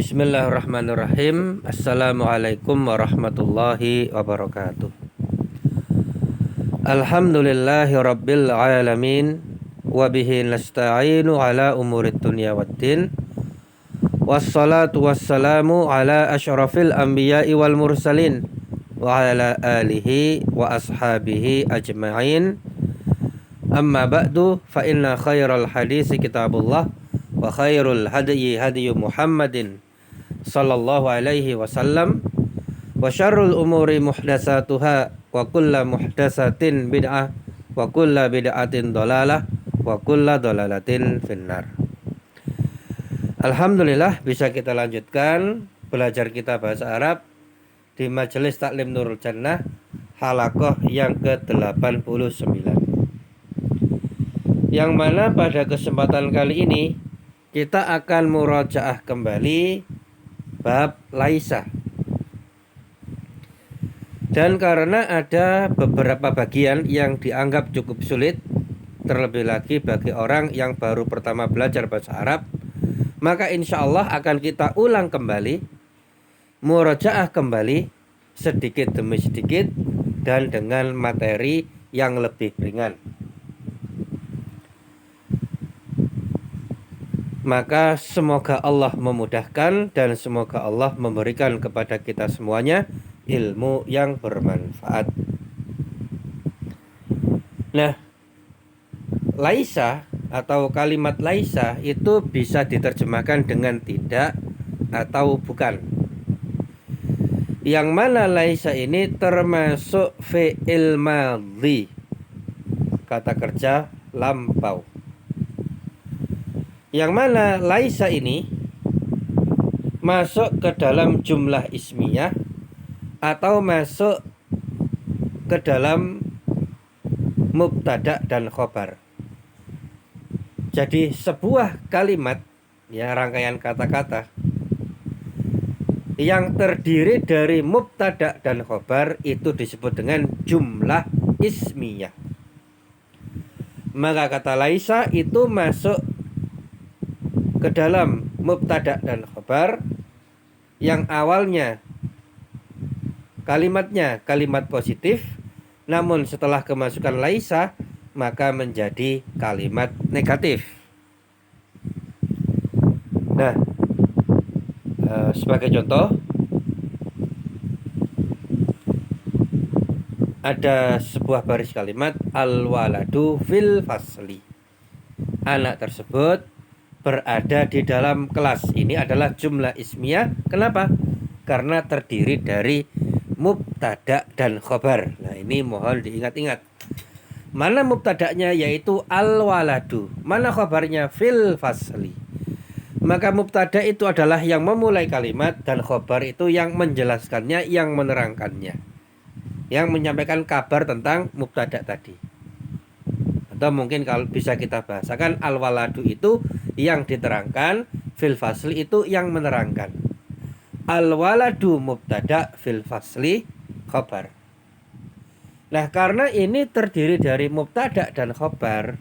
Bismillahirrahmanirrahim. Assalamualaikum warahmatullahi wabarakatuh. Alhamdulillahi rabbil alamin. Wabihi nasta'inu ala umurid dunya waddin. Wassalatu wassalamu ala ashrafil anbiya'i wal mursalin. Wa ala alihi wa ashabihi ajma'in. Amma ba'du fa inna khairal hadisi kitabullah. Wa khairul hadyi hadyu Muhammadin sallallahu alaihi wasallam wa syarrul umuri muhdatsatuha wa kullu muhdatsatin bid'ah wa kullu bid'atin dhalalah wa kullu dhalalatin finnar. Alhamdulillah bisa kita lanjutkan belajar kita bahasa Arab di Majelis Taklim Nurul Jannah halaqah yang ke-89. Yang mana pada kesempatan kali ini kita akan murajaah kembali bab Laisa. Dan karena ada beberapa bagian yang dianggap cukup sulit, terlebih lagi bagi orang yang baru pertama belajar bahasa Arab, maka insya Allah akan kita ulang kembali, murajaah kembali sedikit demi sedikit dan dengan materi yang lebih ringan. Maka semoga Allah memudahkan dan semoga Allah memberikan kepada kita semuanya ilmu yang bermanfaat. Nah, laisa atau kalimat laisa itu bisa diterjemahkan dengan tidak atau bukan. Yang mana laisa ini termasuk fi'il madhi, kata kerja lampau. Yang mana laisa ini masuk ke dalam jumlah ismiyah atau masuk ke dalam mubtada dan khobar. Jadi sebuah kalimat, ya, rangkaian kata-kata yang terdiri dari mubtada dan khobar itu disebut dengan jumlah ismiyah. Maka kata laisa itu masuk ke dalam mubtada dan khobar yang awalnya kalimatnya kalimat positif, namun setelah kemasukan laisa maka menjadi kalimat negatif. Nah, sebagai contoh ada sebuah baris kalimat al-waladu fil fasli. Anak tersebut berada di dalam kelas. Ini adalah jumlah ismiyah. Kenapa? Karena terdiri dari mubtada dan khobar. Nah, ini mohon diingat-ingat. Mana mubtadanya? Yaitu al-waladu. Mana khobarnya? Fil fasli. Maka mubtada itu adalah yang memulai kalimat dan khobar itu yang menjelaskannya, yang menerangkannya, yang menyampaikan kabar tentang mubtada tadi. Atau mungkin kalau bisa kita bahasakan al-waladu itu yang diterangkan, fil fasli itu yang menerangkan. Al-waladu mubtada, fil fasli khobar. Nah, karena ini terdiri dari mubtada dan khobar,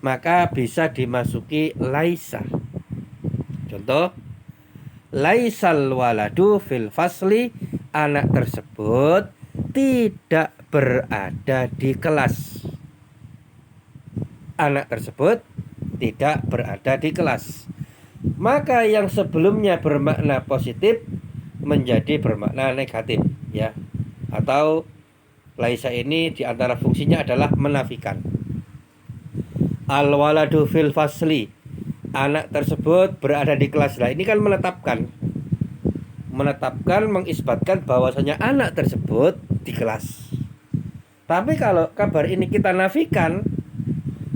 maka bisa dimasuki laisa. Contoh, laisal waladu fil fasli, anak tersebut tidak berada di kelas. Anak tersebut tidak berada di kelas. Maka yang sebelumnya bermakna positif menjadi bermakna negatif, ya. Atau laisa ini diantara fungsinya adalah menafikan. Al-waladu fil fasli, anak tersebut berada di kelas. Lah, ini kan menetapkan, mengisbatkan bahwasanya anak tersebut di kelas. Tapi kalau kabar ini kita nafikan,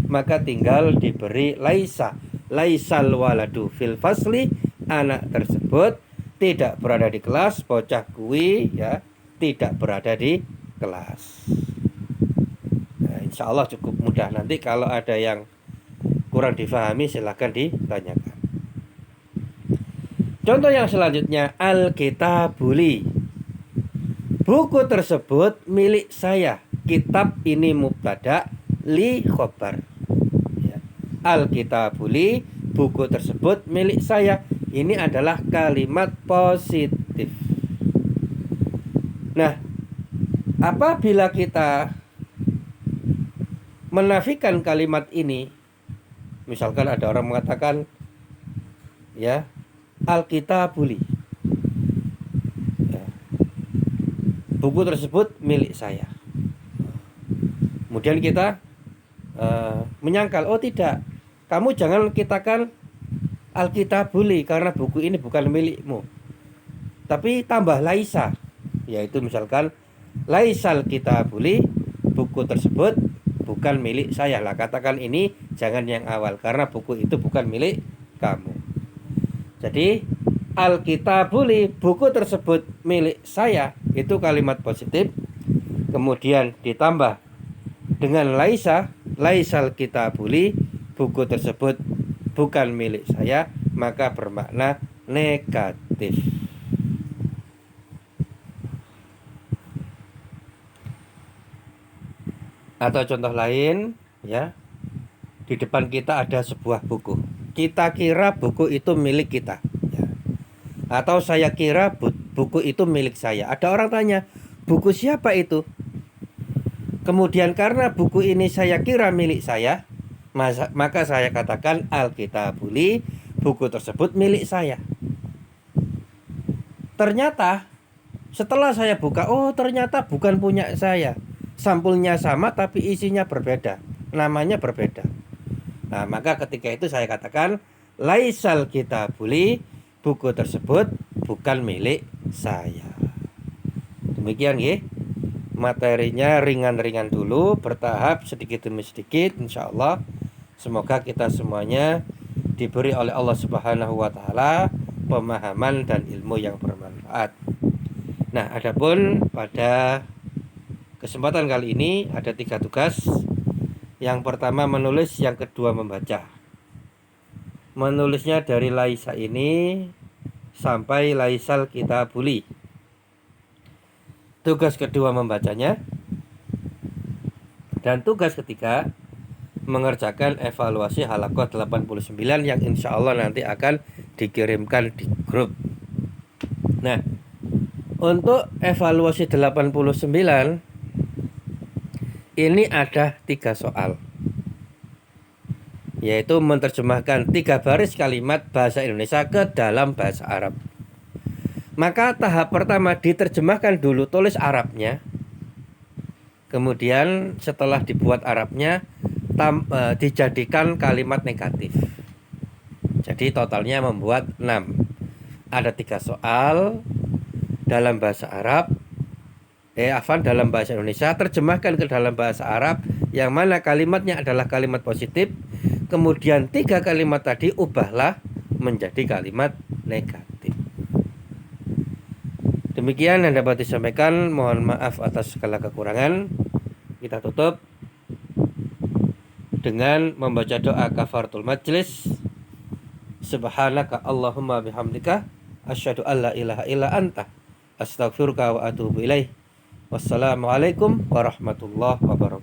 maka tinggal diberi laisa. Laisal waladu fil fasli, anak tersebut tidak berada di kelas, bocah kuwi, ya, tidak berada di kelas. Nah, insya Allah cukup mudah. Nanti kalau ada yang kurang difahami silahkan ditanyakan. Contoh yang selanjutnya, al-kitabuli, buku tersebut milik saya. Kitab ini mubtada, li khobar. Al-kitabuli, buku tersebut milik saya. Ini adalah kalimat positif. Nah, apabila kita menafikan kalimat ini, misalkan ada orang mengatakan ya, Alkitabuli, ya, buku tersebut milik saya. Kemudian kita menyangkal, oh tidak, kamu jangan katakan Alkitabuli karena buku ini bukan milikmu, tapi tambah laisa, yaitu misalkan laisal kitabuli, buku tersebut bukan milik saya lah. Katakan ini, jangan yang awal, karena buku itu bukan milik kamu. Jadi Alkitabuli, buku tersebut milik saya, itu kalimat positif. Kemudian ditambah dengan laisa, laisal kitabuli, buku tersebut bukan milik saya, maka bermakna negatif. Atau contoh lain, ya, di depan kita ada sebuah buku, kita kira buku itu milik kita, ya. Atau saya kira buku itu milik saya. Ada orang tanya, buku siapa itu? Kemudian karena buku ini saya kira milik saya, maka saya katakan Alkitabuli, buku tersebut milik saya. Ternyata setelah saya buka, oh ternyata bukan punya saya. Sampulnya sama tapi isinya berbeda, namanya berbeda. Nah, maka ketika itu saya katakan laisal kitabuli, buku tersebut bukan milik saya. Demikian ya. Materinya ringan-ringan dulu, bertahap sedikit demi sedikit, insyaallah. Semoga kita semuanya diberi oleh Allah Subhanahu wa taala pemahaman dan ilmu yang bermanfaat. Nah, adapun pada kesempatan kali ini ada 3 tugas. Yang pertama menulis, yang kedua membaca. Menulisnya dari laisa ini sampai laisal kitabuli. Tugas kedua membacanya. Dan tugas ketiga mengerjakan evaluasi halaqah 89 yang insya Allah nanti akan dikirimkan di grup. Nah, untuk evaluasi 89 ini ada 3 soal, yaitu menerjemahkan 3 baris kalimat bahasa Indonesia ke dalam bahasa Arab. Maka tahap pertama diterjemahkan dulu tulis Arabnya. Kemudian setelah dibuat Arabnya dijadikan kalimat negatif. Jadi totalnya membuat 6. Ada 3 soal dalam bahasa Arab, dalam bahasa Indonesia, terjemahkan ke dalam bahasa Arab, yang mana kalimatnya adalah kalimat positif. Kemudian 3 kalimat tadi ubahlah menjadi kalimat negatif. Demikian yang dapat disampaikan. Mohon maaf atas segala kekurangan. Kita tutup dengan membaca doa kafaratul majlis. Subhanaka Allahumma bihamdika asyhadu an la ilaha illa anta astaghfiruka wa atubu ilaih. Wassalamualaikum warahmatullahi wabarakatuh.